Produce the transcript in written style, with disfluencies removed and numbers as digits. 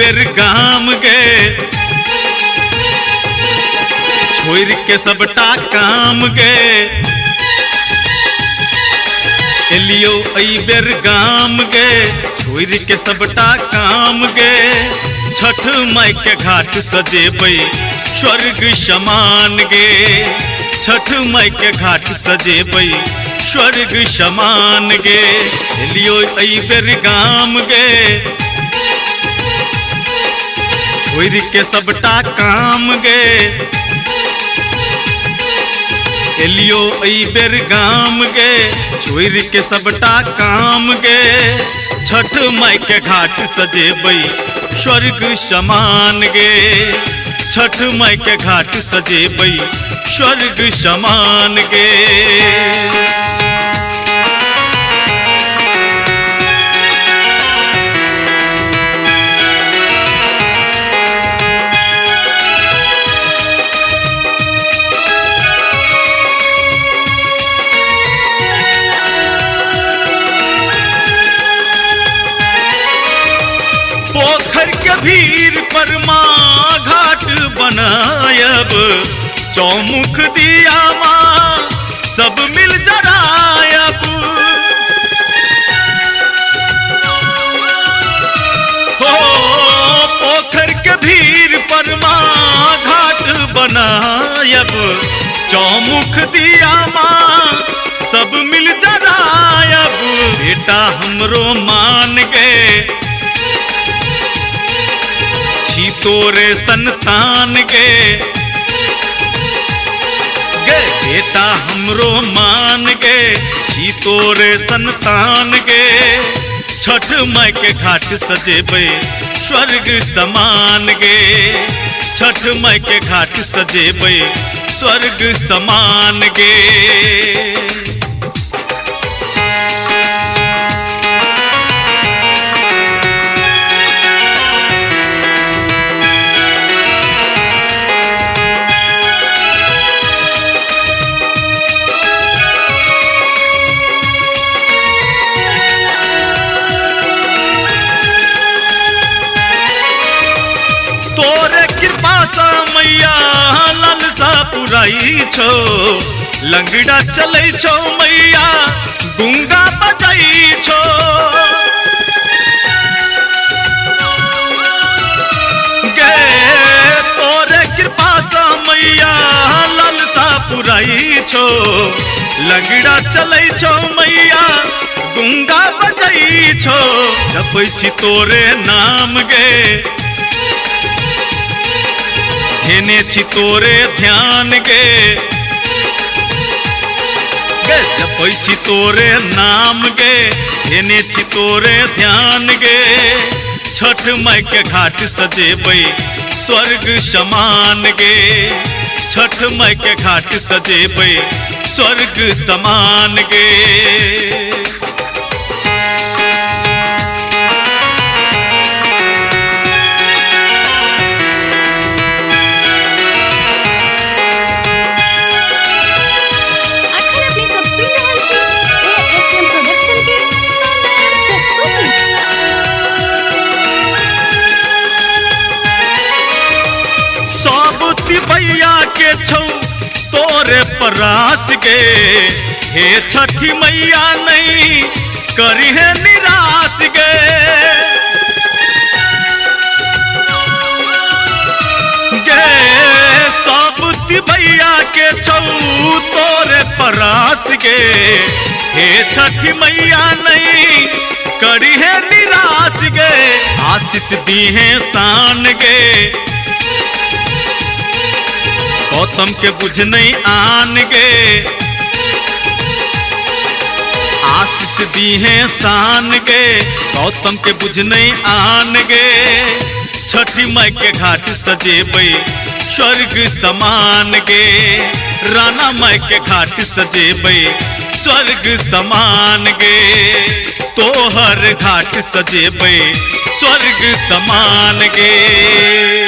बेर गाम गे छोड़ के सबटा काम गे एलियो आई बेर गाम गे छोड़ के सबटा काम गे छठ माई के घाट सजेबै स्वर्ग समान गे छठ माई के घाट सजेबै स्वर्ग समान गे एलियो आई बेर गाम गे छोड़ के सबटा काम गे एलियो आई बेर गाम गे छोड़ के सबटा काम गे छठ माई के घाट सजेबै स्वर्ग समान गे छठ माई के घाट सजेबै स्वर्ग समान गे पोखर के भीड़ पर माँ घाट बनायब चौमुख दिया माँ सब मिल जरायब हो पोखर के भीड़ पर माँ घाट बनायब चौमुख दिया माँ सब मिल जरायब बेटा हमरो मान गे तोरे संतान गे बेटा हमरो मान गे छी तोरे संतान गे छठ माई के घाट सजेबै स्वर्ग समान गे छठ माई के घाट सजेबै स्वर्ग समान गे तोरे कृपा सा मैया लालसा पुराई छो लंगड़ा चलै छो मैया गुंगा बजाई छो गे तोरे कृपा सा मैया लालसा पुराई छो लंगड़ा चलै छो मैया गुंगा बजाई छो जपै छी तोरे नाम गे घेने छी तोरे ध्यान गे जपै छी तोरे नाम गे घेने छी तोरे ध्यान गे छठ माई के घाट सजेबै स्वर्ग समान गे छठ माई के घाट सजेबै स्वर्ग समान गे भैया के छौ तोरे पराच गे हे छठी मैया नहीं करी है निराश गे गे साबुती भैया के छौ तोरे पराच गे हे छठी मैया नहीं करी है निराश गे आशीष दी है शान गे गौतम के बुझ नहीं आन गे आशीष दी है शान गे गौतम के बुझ नहीं आन गे छठी माई के घाट सजेबै स्वर्ग समान गे राना माई के घाट सजेबै स्वर्ग समान गे तोहर घाट सजेबै स्वर्ग समान गे।